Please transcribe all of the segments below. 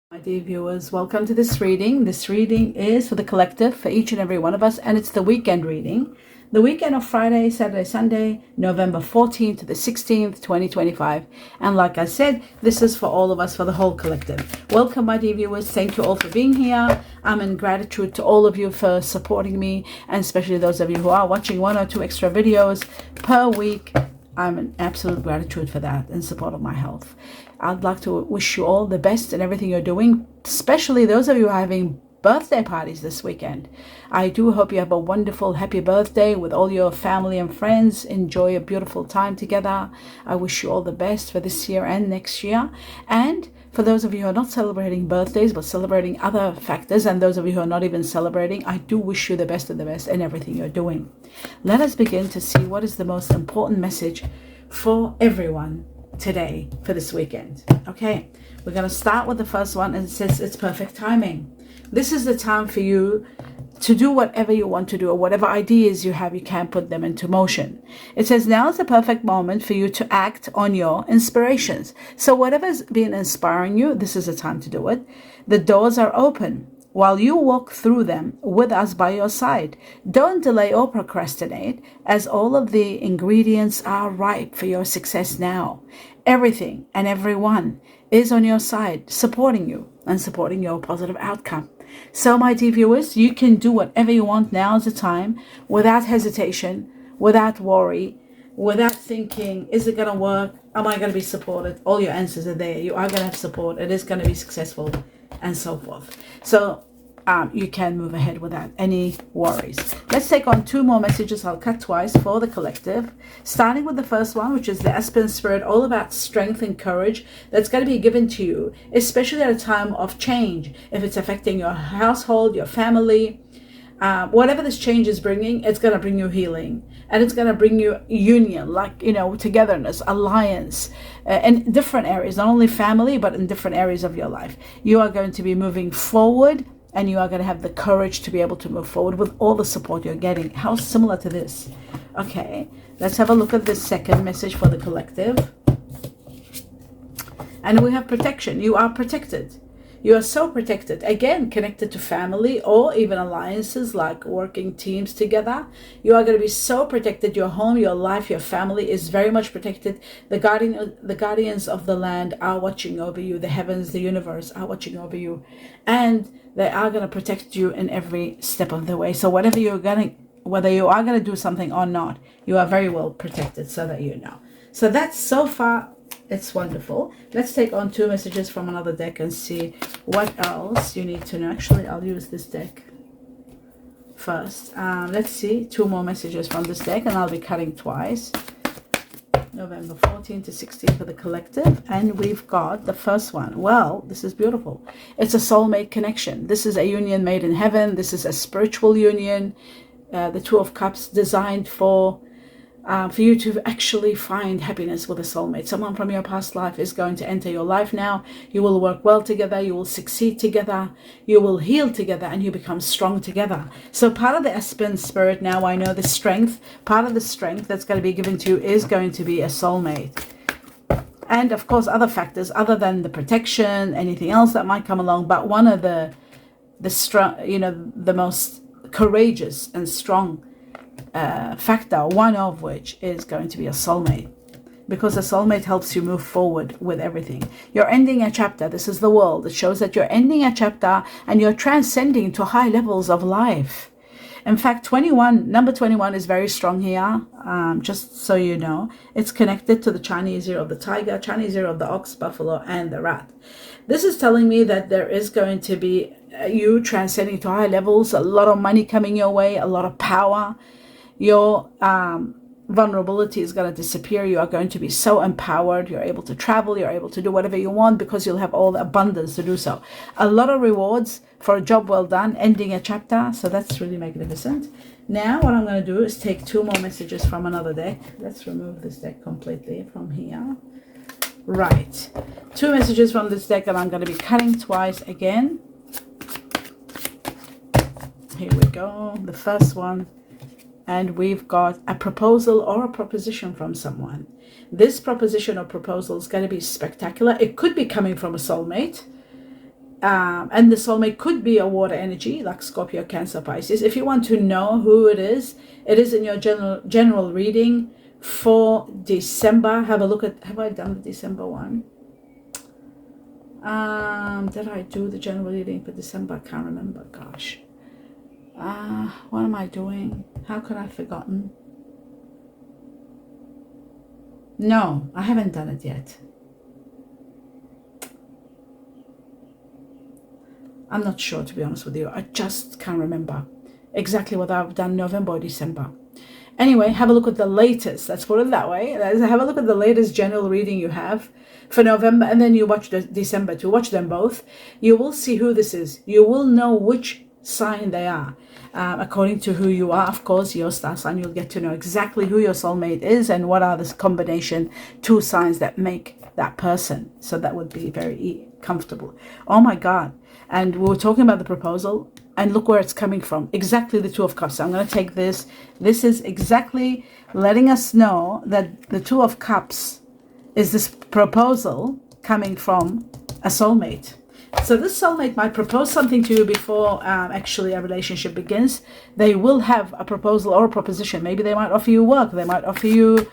My dear viewers, welcome to this reading. This reading is for the collective, for each and every one of us, and it's the weekend reading. The weekend of Friday, Saturday, Sunday, November 14th to the 16th, 2025. And like I said, this is for all of us, for the whole collective. Welcome, my dear viewers. Thank you all for being here. I'm in gratitude to all of you for supporting me, and especially those of you who are watching one or two extra videos per week. I'm in absolute gratitude for that and support of my health. I'd like to wish you all the best in everything you're doing, especially those of you who are having birthday parties this weekend. I do hope you have a wonderful, happy birthday with all your family and friends. Enjoy a beautiful time together. I wish you all the best for this year and next year. And for those of you who are not celebrating birthdays, but celebrating other factors, and those of you who are not even celebrating, I do wish you the best of the best in everything you're doing. Let us begin to see what is the most important message for everyone today for this weekend. Okay, we're going to start with the first one, and it says it's perfect timing. This is the time for you to do whatever you want to do, or whatever ideas you have, you can put them into motion. It says now is the perfect moment for you to act on your inspirations. So whatever's been inspiring you, this is the time to do it. The doors are open while you walk through them with us by your side. Don't delay or procrastinate, as all of the ingredients are ripe for your success now. Everything and everyone is on your side, supporting you and supporting your positive outcome. So, my dear viewers, you can do whatever you want. Now is the time, without hesitation, without worry, without thinking, is it going to work? Am I going to be supported? All your answers are there. You are going to have support. It is going to be successful, and so forth. So you can move ahead without any worries. Let's take on two more messages. I'll cut twice for the collective, starting with the first one, which is the Aspen Spirit, all about strength and courage that's going to be given to you, especially at a time of change. If it's affecting your household, your family, whatever this change is bringing, it's going to bring you healing, and it's going to bring you union, like, togetherness, alliance, in different areas, not only family, but in different areas of your life. You are going to be moving forward, and you are going to have the courage to be able to move forward with all the support you're getting. How similar to this? Okay, let's have a look at this second message for the collective. And we have protection. You are protected. You are so protected. Again, connected to family or even alliances, like working teams together. You are going to be so protected. Your home, your life, your family is very much protected. The guardians of the land are watching over you. The heavens, the universe are watching over you. And they are going to protect you in every step of the way. So whether you are going to do something or not, you are very well protected, so that you know. So that's so far, it's wonderful. Let's take on two messages from another deck and see what else you need to know. Actually, I'll use this deck first. Let's see two more messages from this deck, and I'll be cutting twice. November 14th to 16th for the collective, and we've got the first one. Well, this is beautiful. It's a soulmate connection. This is a union made in heaven. This is a spiritual union. The Two of Cups, designed for you to actually find happiness with a soulmate. Someone from your past life is going to enter your life now. You will work well together. You will succeed together. You will heal together, and you become strong together. So part of the Aspen Spirit now, I know the strength, part of the strength that's going to be given to you is going to be a soulmate. And of course, other factors other than the protection, anything else that might come along. But one of the strong, the most courageous and strong factor, one of which is going to be a soulmate, because a soulmate helps you move forward with everything. You're ending a chapter. This is the world. It shows that you're ending a chapter and you're transcending to high levels of life. In fact, number 21 is very strong here. Just so you know, it's connected to the Chinese year of the tiger, Chinese year of the ox, buffalo, and the rat. This is telling me that there is going to be you transcending to high levels, a lot of money coming your way, a lot of power. Your vulnerability is going to disappear. You are going to be so empowered. You're able to travel. You're able to do whatever you want, because you'll have all the abundance to do so. A lot of rewards for a job well done, ending a chapter. So that's really magnificent. Now what I'm going to do is take two more messages from another deck. Let's remove this deck completely from here. Right. Two messages from this deck, and I'm going to be cutting twice again. Here we go. The first one. And we've got a proposal or a proposition from someone. This proposition or proposal is going to be spectacular. It could be coming from a soulmate. And the soulmate could be a water energy like Scorpio, Cancer, Pisces. If you want to know who it is in your general reading for December. Have a look at, have I done the December one? Did I do the general reading for December? I can't remember, gosh. What am I doing? How could I have forgotten? No, I haven't done it yet. I'm not sure, to be honest with you. I just can't remember exactly whether I've done November or December. Anyway, have a look at the latest. Let's put it that way. Have a look at the latest general reading you have for November, and then you watch the December too. Watch them both. You will see who this is. You will know which sign they are. According to who you are, of course, your star sign, you'll get to know exactly who your soulmate is and what are the combination 2 signs that make that person. So that would be very comfortable. Oh my God. And we were talking about the proposal, and look where it's coming from. Exactly the 2 of Cups. So I'm going to take this. This is exactly letting us know that the 2 of Cups is this proposal coming from a soulmate. So this soulmate might propose something to you before actually a relationship begins. They will have a proposal or a proposition. Maybe they might offer you work. They might offer you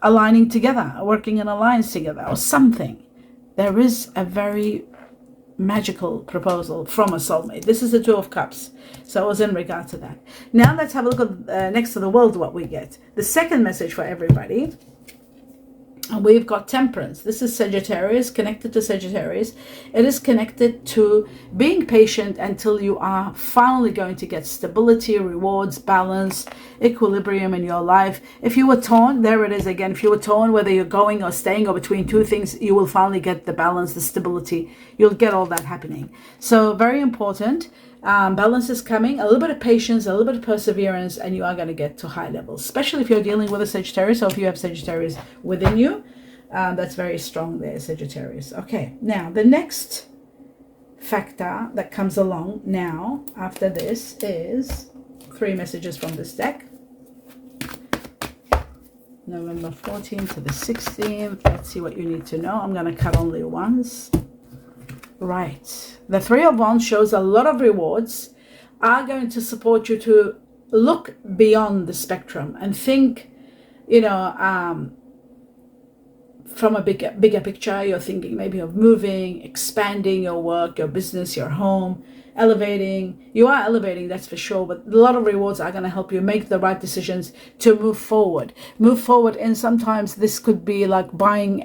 aligning together, working in alliance together or something. There is a very magical proposal from a soulmate. This is the 2 of Cups. So it was in regard to that. Now let's have a look at next to the world what we get. The second message for everybody. And we've got Temperance. This is Sagittarius, connected to Sagittarius. It is connected to being patient until you are finally going to get stability, rewards, balance, equilibrium in your life. If you were torn, there it is again. If you were torn, whether you're going or staying or between 2 things, you will finally get the balance, the stability. You'll get all that happening. So very important. Balance is coming, a little bit of patience, a little bit of perseverance, and you are going to get to high levels, especially if you're dealing with a Sagittarius or if you have Sagittarius within you. That's very strong there, Sagittarius. Okay, now the next factor that comes along now after this is 3 messages from this deck. November 14th to the 16th. Let's see what you need to know. I'm going to cut only once. Right. The 3 of Wands shows a lot of rewards are going to support you to look beyond the spectrum and think, from a bigger picture. You're thinking maybe of moving, expanding your work, your business, your home, elevating. You are elevating, that's for sure, but a lot of rewards are going to help you make the right decisions to move forward. And sometimes this could be like buying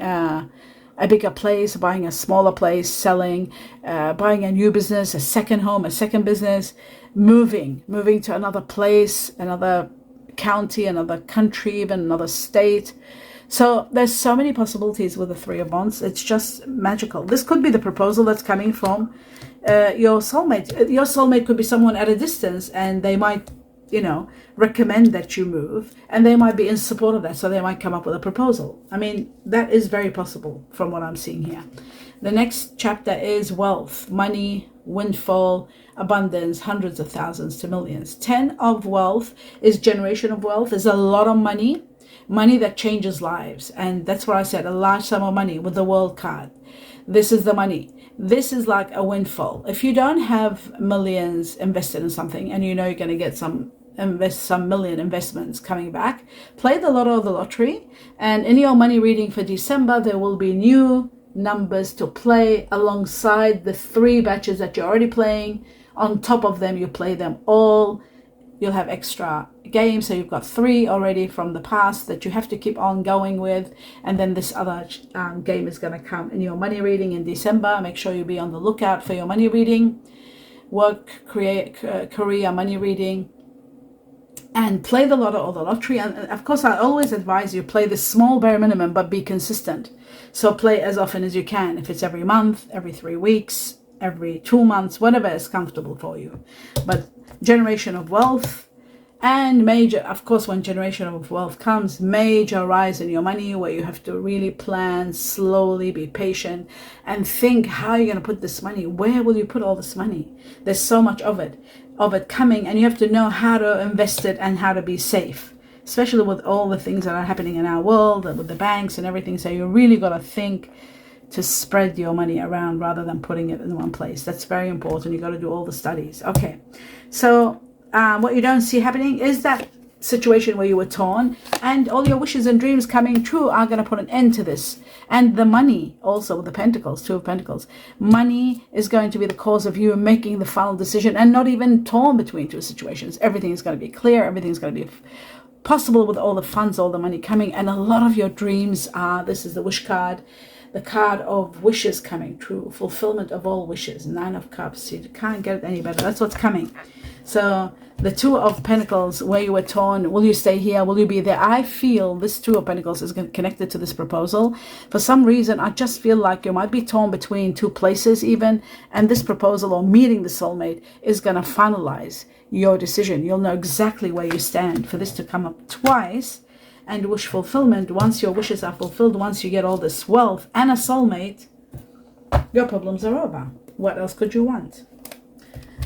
a bigger place, buying a smaller place, selling, buying a new business, a second home, a second business, moving to another place, another county, another country, even another state. So there's so many possibilities with the 3 of Wands. It's just magical. This could be the proposal that's coming from your soulmate. Your soulmate could be someone at a distance, and they might, recommend that you move, and they might be in support of that. So they might come up with a proposal. I mean, that is very possible from what I'm seeing here. The next chapter is wealth, money, windfall, abundance, hundreds of thousands to millions. 10 of wealth is generation of wealth. There's a lot of money that changes lives. And that's what I said, a large sum of money with the world card. This is the money. This is like a windfall. If you don't have millions invested in something and you're going to get some million investments coming back, play the lotto or the lottery. And in your money reading for December, there will be new numbers to play alongside the 3 batches that you're already playing. On top of them, you play them all. You'll have extra games, so you've got 3 already from the past that you have to keep on going with, and then this other game is going to come in your money reading in December. Make sure you be on the lookout for your money reading, work, career, money reading, and play the lotto or the lottery. And of course, I always advise you play the small bare minimum, but be consistent. So play as often as you can. If it's every month, every 3 weeks, every 2 months, whatever is comfortable for you. But generation of wealth and major, of course, when generation of wealth comes, major rise in your money where you have to really plan slowly, be patient, and think how you're going to put this money. Where will you put all this money? There's so much of it coming, and you have to know how to invest it and how to be safe, especially with all the things that are happening in our world, with the banks and everything. So you really got to think to spread your money around rather than putting it in one place. That's very important. You got to do all the studies. Okay, so what you don't see happening is that situation where you were torn, and all your wishes and dreams coming true are going to put an end to this. And the money also, the pentacles, two of pentacles, money is going to be the cause of you making the final decision and not even torn between two situations. Everything is going to be clear. Everything is going to be possible with all the funds, all the money coming, and a lot of your dreams are, this is the wish card, the card of wishes coming true, fulfillment of all wishes, 9 of Cups. You can't get it any better. That's what's coming. So the 2 of Pentacles, where you were torn, will you stay here? Will you be there? I feel this 2 of Pentacles is connected to this proposal. For some reason, I just feel like you might be torn between 2 places even, and this proposal or meeting the soulmate is going to finalize your decision. You'll know exactly where you stand. For this to come up twice, and wish fulfillment, once your wishes are fulfilled, once you get all this wealth and a soulmate, your problems are over. What else could you want?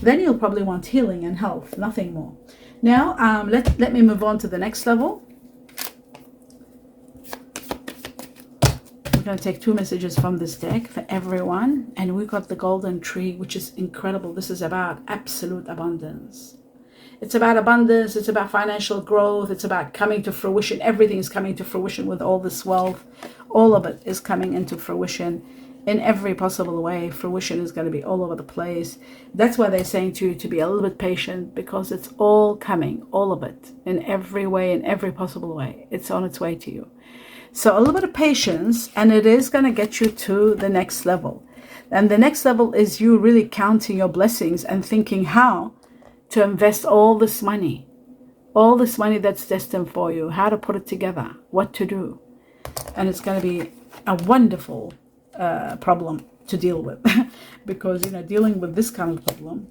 Then you'll probably want healing and health, nothing more. Now, let me move on to the next level. We're going to take 2 messages from this deck for everyone. And we've got the golden tree, which is incredible. This is about absolute abundance. It's about abundance. It's about financial growth. It's about coming to fruition. Everything is coming to fruition with all this wealth. All of it is coming into fruition in every possible way. Fruition is going to be all over the place. That's why they're saying to you to be a little bit patient, because it's all coming, all of it, in every way, in every possible way. It's on its way to you. So a little bit of patience, and it is going to get you to the next level. And the next level is you really counting your blessings and thinking how to invest all this money that's destined for you, how to put it together, what to do. And it's going to be a wonderful problem to deal with because, you know, dealing with this kind of problem,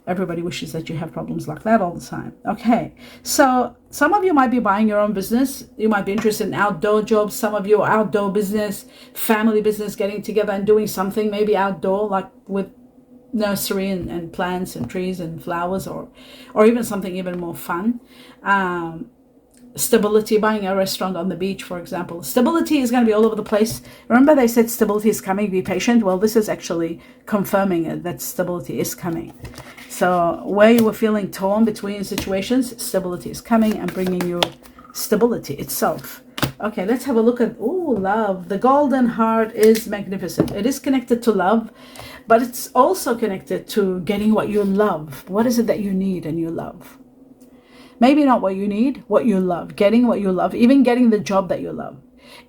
everybody wishes that you have problems like that all the time. Okay, so some of you might be buying your own business. You might be interested in outdoor jobs. Some of you outdoor business, family business, getting together and doing something maybe outdoor, like with nursery and plants and trees and flowers, or even something even more fun. Stability, buying a restaurant on the beach, for example. Stability is going to be all over the place. Remember they said stability is coming, be patient. Well, this is actually confirming it, that stability is coming. So where you were feeling torn between situations, stability is coming and bringing you stability itself. Okay, let's have a look at, love. The golden heart is magnificent. It is connected to love, but it's also connected to getting what you love. What is it that you need and you love? Maybe not what you need, what you love. Getting what you love, even getting the job that you love.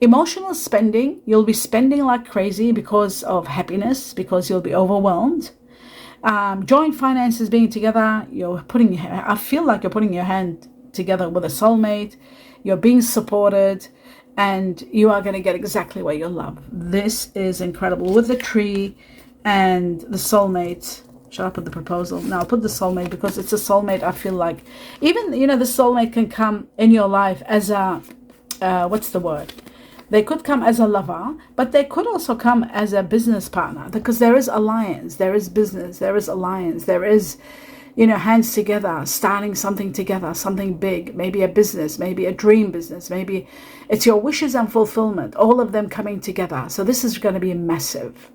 Emotional spending, you'll be spending like crazy because of happiness, because you'll be overwhelmed. Joint finances being together, I feel like you're putting your hand together with a soulmate. You're being supported, and you are going to get exactly what you love. This is incredible. With the tree and the soulmate. Should I put the proposal? No, I'll put the soulmate because it's a soulmate. I feel like even, the soulmate can come in your life as a, what's the word? They could come as a lover, but they could also come as a business partner, because there is alliance, there is business, there is alliance, there is, hands together, starting something together, something big, maybe a business, maybe a dream business, maybe it's your wishes and fulfillment, all of them coming together. So this is going to be massive.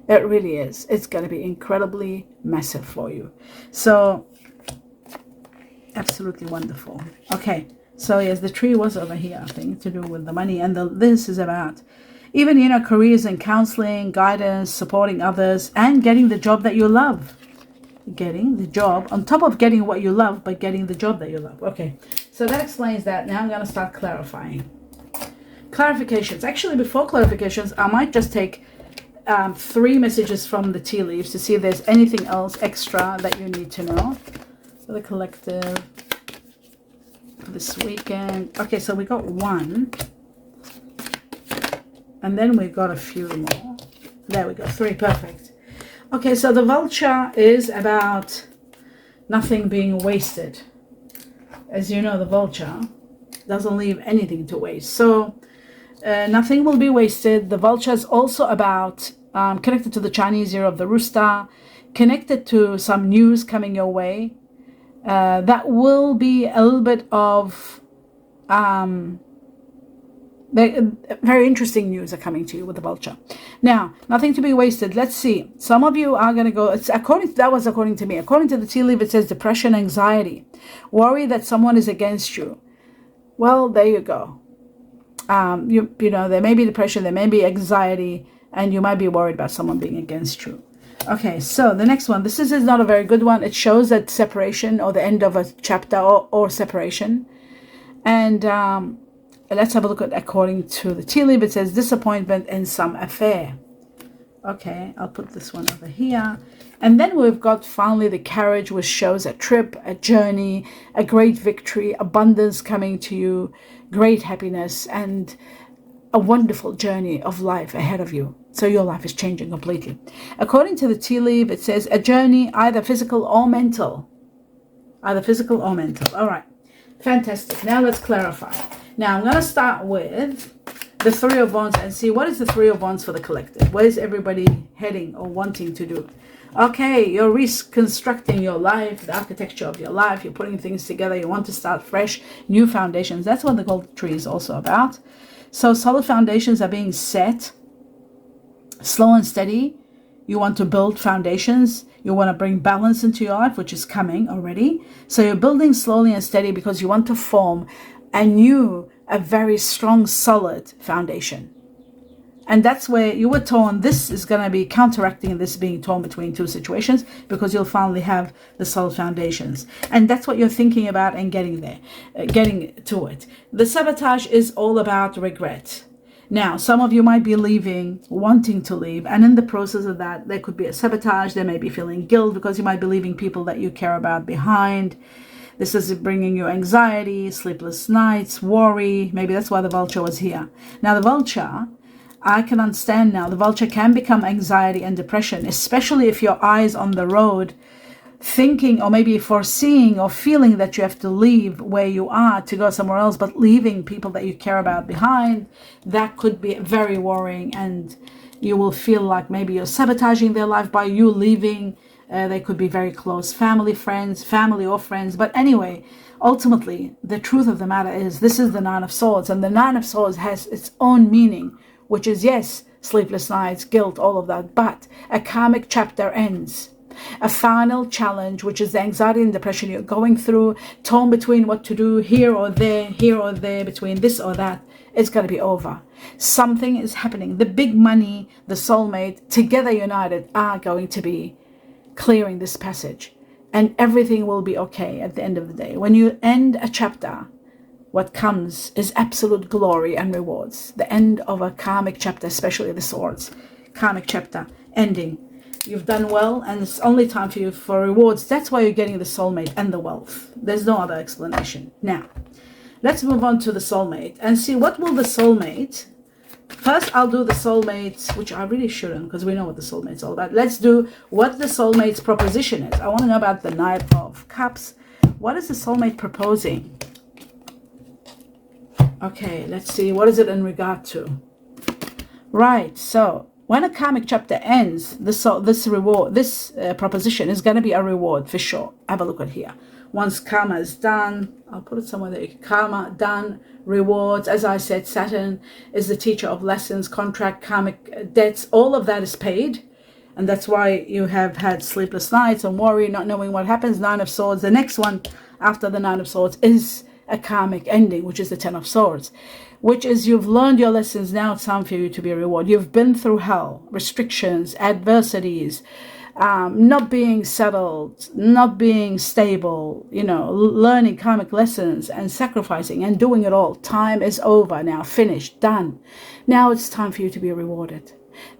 It really is. It's going to be incredibly massive for you. So absolutely wonderful. Okay. So yes, the tree was over here, I think, to do with the money. And this is about even, careers and counseling, guidance, supporting others, and getting the job that you love. Getting the job, on top of getting what you love, but getting the job that you love. Okay. So that explains that. Now I'm going to start clarifying. Clarifications. Actually, before clarifications, I might just take 3 messages from the tea leaves to see if there's anything else extra that you need to know for the collective for this weekend. Okay, so we got 1, and then we got a few more. There we go, 3. Perfect. Okay, so the vulture is about nothing being wasted. As you know, the vulture doesn't leave anything to waste. So nothing will be wasted. The vulture is also about connected to the Chinese year of the rooster, connected to some news coming your way. That will be a little bit of Very interesting news are coming to you with the vulture. Now, nothing to be wasted. Let's see. Some of you are going to go, that was according to me. According to the tea leaf, it says depression, anxiety, worry that someone is against you. Well, there you go. You know, there may be depression, there may be anxiety, and you might be worried about someone being against you. Okay, so the next one. This is not a very good one. It shows that separation or the end of a chapter or separation. And let's have a look at, according to the tea leaf, it says disappointment in some affair. Okay, I'll put this one over here. And then we've got finally the carriage, which shows a trip, a journey, a great victory, abundance coming to you, great happiness, and a wonderful journey of life ahead of you. So your life is changing completely. According to the tea leaf, it says a journey, either physical or mental. Either physical or mental. All right. Fantastic. Now let's clarify. Now I'm going to start with the Three of Wands and see what is the Three of Wands for the collective. Where is everybody heading or wanting to do? Okay, you're reconstructing your life, the architecture of your life. You're putting things together. You want to start fresh, new foundations. That's what the gold tree is also about. So solid foundations are being set, slow and steady. You want to build foundations. You want to bring balance into your life, which is coming already. So you're building slowly and steady because you want to form a very strong, solid foundation. And that's where you were torn. This is going to be counteracting this being torn between two situations, because you'll finally have the solid foundations. And that's what you're thinking about and getting there, getting to it. The sabotage is all about regret. Now, some of you might be leaving, wanting to leave, and in the process of that, there could be a sabotage. There may be feeling guilt because you might be leaving people that you care about behind. This is bringing you anxiety, sleepless nights, worry. Maybe that's why the vulture was here. Now, the vulture, I can understand now, the vulture can become anxiety and depression, especially if your eyes on the road, thinking or maybe foreseeing or feeling that you have to leave where you are to go somewhere else, but leaving people that you care about behind. That could be very worrying, and you will feel like maybe you're sabotaging their life by you leaving. They could be very close family or friends. But anyway, ultimately, the truth of the matter is this is the Nine of Swords, and the Nine of Swords has its own meaning, which is, yes, sleepless nights, guilt, all of that, but a karmic chapter ends. A final challenge, which is the anxiety and depression you're going through, torn between what to do here or there, between this or that, it's going to be over. Something is happening. The big money, the soulmate, together united, are going to be clearing this passage, and everything will be okay at the end of the day. When you end a chapter, what comes is absolute glory and rewards. The end of a karmic chapter, especially the swords, karmic chapter ending. You've done well, and it's only time for you for rewards. That's why you're getting the soulmate and the wealth. There's no other explanation. Now, let's move on to the soulmate and see what will the soulmate. First, I'll do the soulmates, which I really shouldn't, because we know what the soulmate's all about. Let's do what the soulmate's proposition is. I want to know about the Knight of Cups. What is the soulmate proposing? Okay, let's see. What is it in regard to? Right, so when a karmic chapter ends, this proposition is going to be a reward for sure. Have a look at here. Once karma is done, I'll put it somewhere there. Karma done, rewards. As I said, Saturn is the teacher of lessons, contract, karmic debts. All of that is paid. And that's why you have had sleepless nights and worry, not knowing what happens. Nine of Swords. The next one after the Nine of Swords is a karmic ending, which is the Ten of Swords, which is you've learned your lessons. Now it's time for you to be rewarded. You've been through hell, restrictions, adversities, not being settled, not being stable, learning karmic lessons and sacrificing and doing it all. Time is over now, finished, done. Now it's time for you to be rewarded.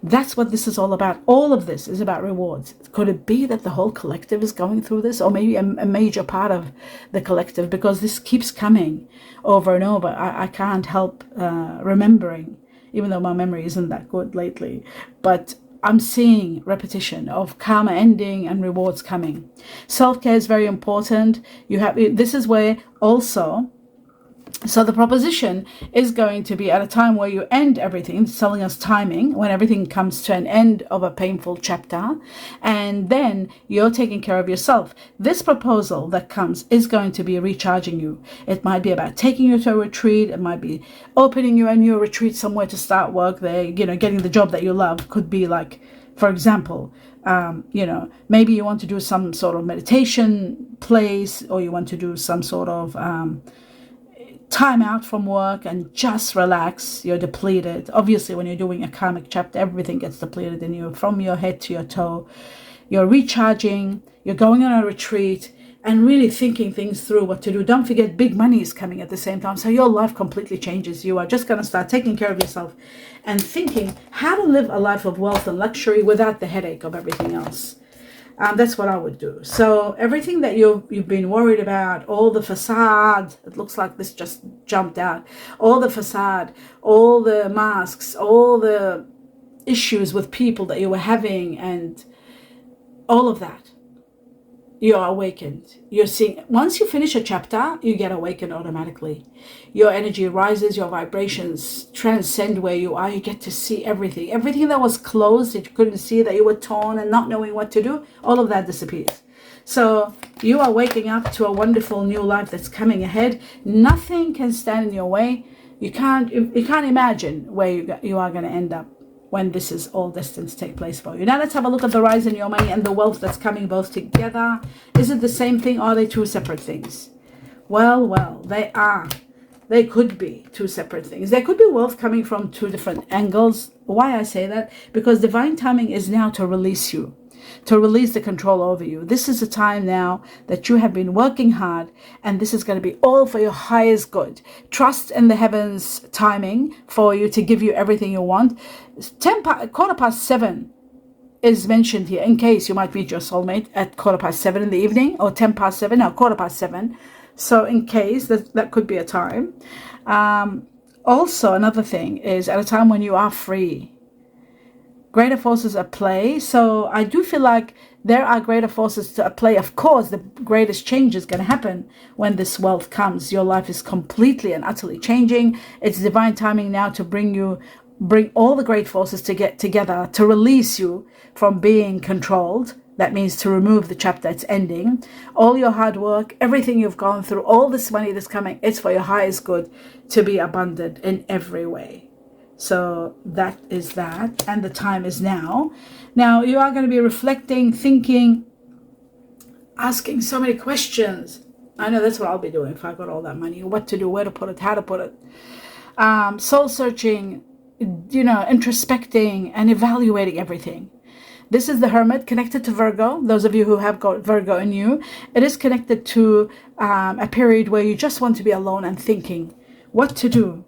That's what this is all about. All of this is about rewards. Could it be that the whole collective is going through this, or maybe a major part of the collective, because this keeps coming over and over? I can't help remembering, even though my memory isn't that good lately, but I'm seeing repetition of karma ending and rewards coming. Self-care is very important. This is where also So the proposition is going to be at a time where you end everything, it's telling us timing, when everything comes to an end of a painful chapter, and then you're taking care of yourself. This proposal that comes is going to be recharging you. It might be about taking you to a retreat. It might be opening you a new retreat somewhere to start work there, getting the job that you love. Could be like, for example, maybe you want to do some sort of meditation place, or you want to do some sort of time out from work and just relax. You're depleted. Obviously, when you're doing a karmic chapter, everything gets depleted in you from your head to your toe. You're recharging, you're going on a retreat and really thinking things through what to do. Don't forget, big money is coming at the same time. So your life completely changes. You are just going to start taking care of yourself and thinking how to live a life of wealth and luxury without the headache of everything else. That's what I would do. So everything that you've been worried about, all the facade, it looks like this just jumped out, all the facade, all the masks, all the issues with people that you were having, and all of that, you're awakened. You're seeing, once you finish a chapter, you get awakened automatically. Your energy rises, your vibrations transcend where you are. You get to see everything. Everything that was closed, that you couldn't see, that you were torn and not knowing what to do, all of that disappears. So you are waking up to a wonderful new life that's coming ahead. Nothing can stand in your way. You can't imagine where you are going to end up when this is all destined to take place for you. Now let's have a look at the rise in your money and the wealth that's coming both together. Is it the same thing? Are they two separate things? Well, they are. They could be two separate things. There could be wealth coming from two different angles. Why I say that? Because divine timing is now to release you, to release the control over you. This is a time now that you have been working hard, and this is going to be all for your highest good. Trust in the heavens' timing for you to give you everything you want. 7:15 is mentioned here, in case you might meet your soulmate at 7:15 in the evening, or 7:10, no, 7:15. So in case, that could be a time. Also, another thing is at a time when you are free. Greater forces at play. So I do feel like there are greater forces at play. Of course, the greatest change is going to happen when this wealth comes. Your life is completely and utterly changing. It's divine timing now to bring all the great forces to get together, to release you from being controlled. That means to remove the chapter that's ending. All your hard work, everything you've gone through, all this money that's coming, it's for your highest good, to be abundant in every way. So that is that, and the time is now. Now you are going to be reflecting, thinking, asking so many questions. I know that's what I'll be doing if I got all that money. What to do, where to put it, how to put it. Soul searching, introspecting and evaluating everything. This is the Hermit, connected to Virgo. Those of you who have got Virgo in you, it is connected to a period where you just want to be alone and thinking what to do.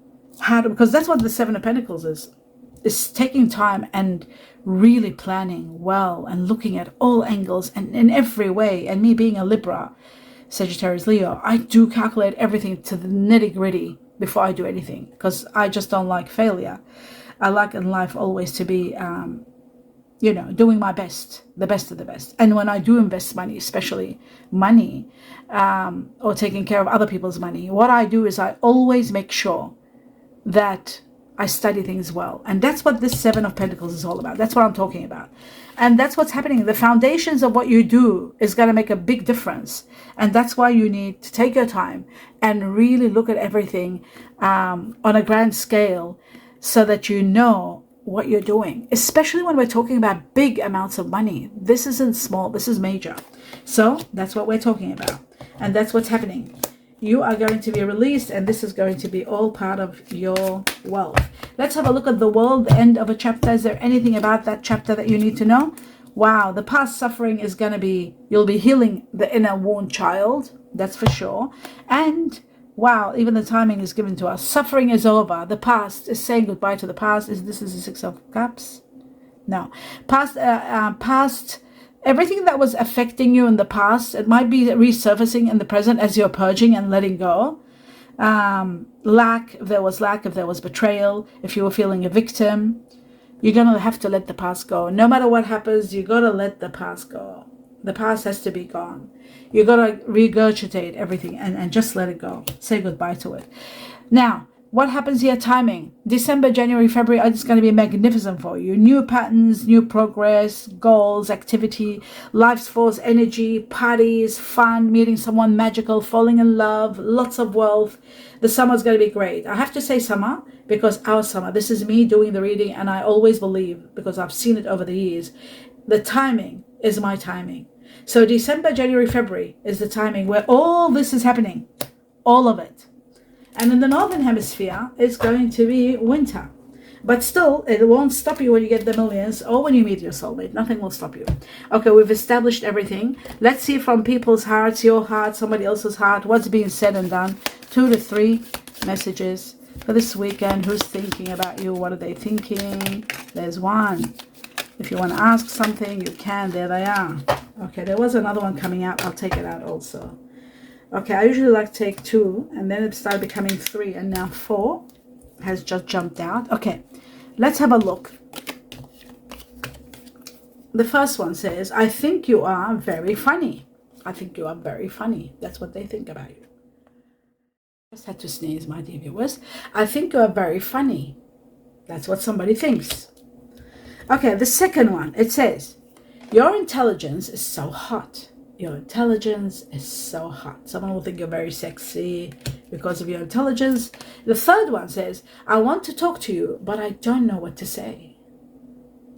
Because that's what the Seven of Pentacles is taking time and really planning well and looking at all angles and in every way. And me being a Libra, Sagittarius, Leo, I do calculate everything to the nitty-gritty before I do anything, because I just don't like failure. I like in life always to be doing my best, the best of the best. And when I do invest money, especially money, or taking care of other people's money, what I do is I always make sure that I study things well. And that's what this Seven of Pentacles is all about. That's what I'm talking about. And that's what's happening. The foundations of what you do is going to make a big difference. And that's why you need to take your time and really look at everything on a grand scale, so that you know what you're doing, especially when we're talking about big amounts of money. This isn't small, this is major. So that's what we're talking about. And that's what's happening. You are going to be released, and this is going to be all part of your wealth. Let's have a look at the world, the end of a chapter. Is there anything about that chapter that you need to know? Wow, the past suffering is going to be, you'll be healing the inner wound child, that's for sure. And wow, even the timing is given to us. Suffering is over. The past is saying goodbye to the past. This is the Six of Cups? No. Past, everything that was affecting you in the past, it might be resurfacing in the present as you're purging and letting go. Lack, if there was betrayal, if you were feeling a victim, you're going to have to let the past go. No matter what happens, you got to let the past go. The past has to be gone. You got to regurgitate everything and just let it go. Say goodbye to it. Now, what happens here? Timing. December, January, February is going to be magnificent for you. New patterns, new progress, goals, activity, life's force, energy, parties, fun, meeting someone magical, falling in love, lots of wealth. The summer's going to be great. I have to say summer because our summer, this is me doing the reading, and I always believe, because I've seen it over the years, the timing is my timing. So December, January, February is the timing where all this is happening. All of it. And in the Northern Hemisphere, it's going to be winter. But still, it won't stop you when you get the millions or when you meet your soulmate. Nothing will stop you. Okay, we've established everything. Let's see from people's hearts, your heart, somebody else's heart, what's being said and done. 2 to 3 messages for this weekend. Who's thinking about you? What are they thinking? There's one. If you want to ask something, you can. There they are. Okay, there was another one coming out. I'll take it out also. Okay, I usually like to take 2, and then it started becoming 3, and now 4 has just jumped out. Okay, let's have a look. The first one says, I think you are very funny. I think you are very funny. That's what they think about you. Just had to sneeze, my dear viewers. I think you are very funny. That's what somebody thinks. Okay, the second one, it says, your intelligence is so hot. Your intelligence is so hot. Someone will think you're very sexy because of your intelligence. The third one says, I want to talk to you, but I don't know what to say.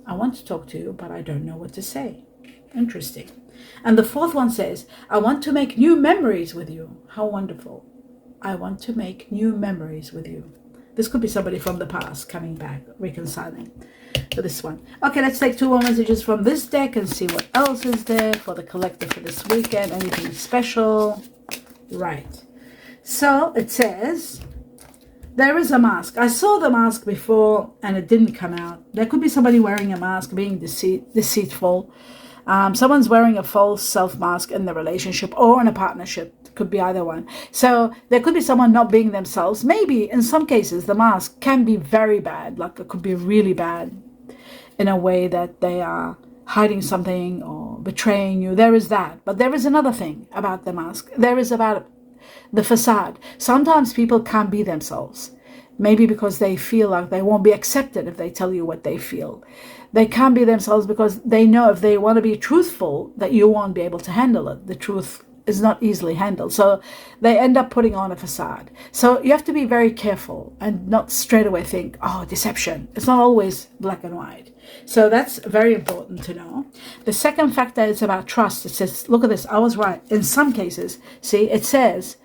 I want to talk to you, but I don't know what to say. Interesting. And the fourth one says, I want to make new memories with you. How wonderful. I want to make new memories with you. This could be somebody from the past coming back, reconciling. For this one. Okay, let's take 2 more messages from this deck and see what else is there for the collective for this weekend. Anything special? Right. So it says, there is a mask. I saw the mask before and it didn't come out. There could be somebody wearing a mask, being deceitful. Someone's wearing a false self mask in the relationship or in a partnership. Could be either one. So there could be someone not being themselves. Maybe in some cases the mask can be very bad. Like it could be really bad in a way that they are hiding something or betraying you. There is that. But there is another thing about the mask. There is about the facade. Sometimes people can't be themselves. Maybe because they feel like they won't be accepted if they tell you what they feel. They can't be themselves because they know if they want to be truthful that you won't be able to handle it. The truth is not easily handled. So they end up putting on a facade. So you have to be very careful and not straight away think, oh, deception. It's not always black and white. So that's very important to know. The second factor is about trust. It says, look at this, I was right. In some cases, see, it says,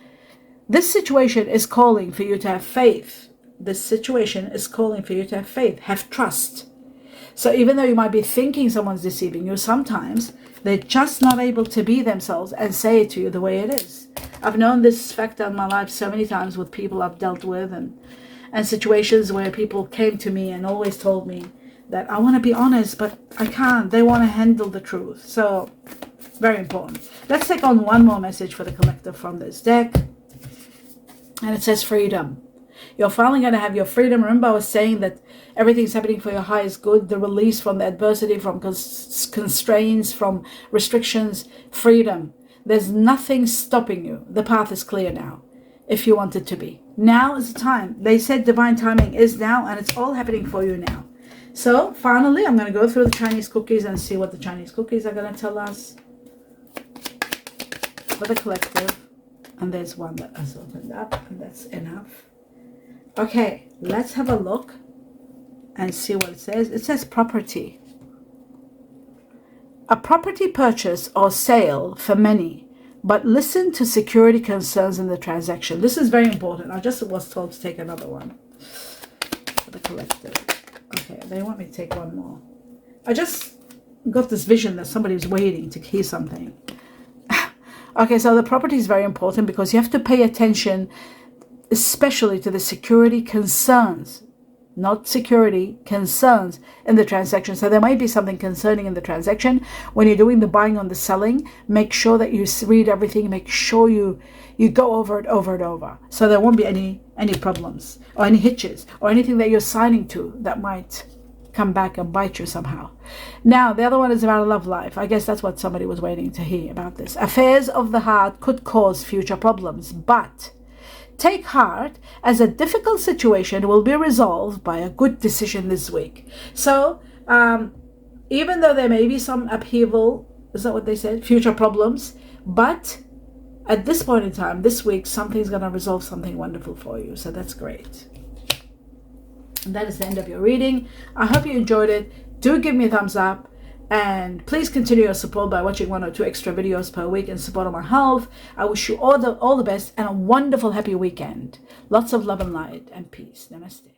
this situation is calling for you to have faith. This situation is calling for you to have faith, have trust. So even though you might be thinking someone's deceiving you, sometimes they're just not able to be themselves and say it to you the way it is. I've known this factor in my life so many times with people I've dealt with and situations where people came to me and always told me that I want to be honest, but I can't. They want to handle the truth. So very important. Let's take on one more message for the collective from this deck. And it says freedom. You're finally going to have your freedom. Remember I was saying that everything's happening for your highest good. The release from the adversity, from constraints, from restrictions, freedom. There's nothing stopping you. The path is clear now, if you want it to be. Now is the time. They said divine timing is now, and it's all happening for you now. So finally, I'm going to go through the Chinese cookies and see what the Chinese cookies are going to tell us for the collective. And there's one that has opened up, and that's enough. Okay, let's have a look and see what it says. It says property. A property purchase or sale for many, but listen to security concerns in the transaction. This is very important. I just was told to take another one for the collective. Okay, they want me to take one more. I just got this vision that somebody was waiting to hear something. Okay, so the property is very important because you have to pay attention especially to the security concerns, not security concerns in the transaction. So there might be something concerning in the transaction. When you're doing the buying or the selling, make sure that you read everything. Make sure you go over it over and over. So there won't be any problems or any hitches or anything that you're signing to that might come back and bite you somehow. Now, the other one is about a love life. I guess that's what somebody was waiting to hear about this. Affairs of the heart could cause future problems, but take heart, as a difficult situation will be resolved by a good decision this week. So, even though there may be some upheaval, is that what they said? Future problems, but at this point in time, this week, something's going to resolve something wonderful for you. So that's great. And that is the end of your reading. I hope you enjoyed it. Do give me a thumbs up. And please continue your support by watching 1 or 2 extra videos per week in support of my health. I wish you all the best and a wonderful, happy weekend. Lots of love and light and peace. Namaste.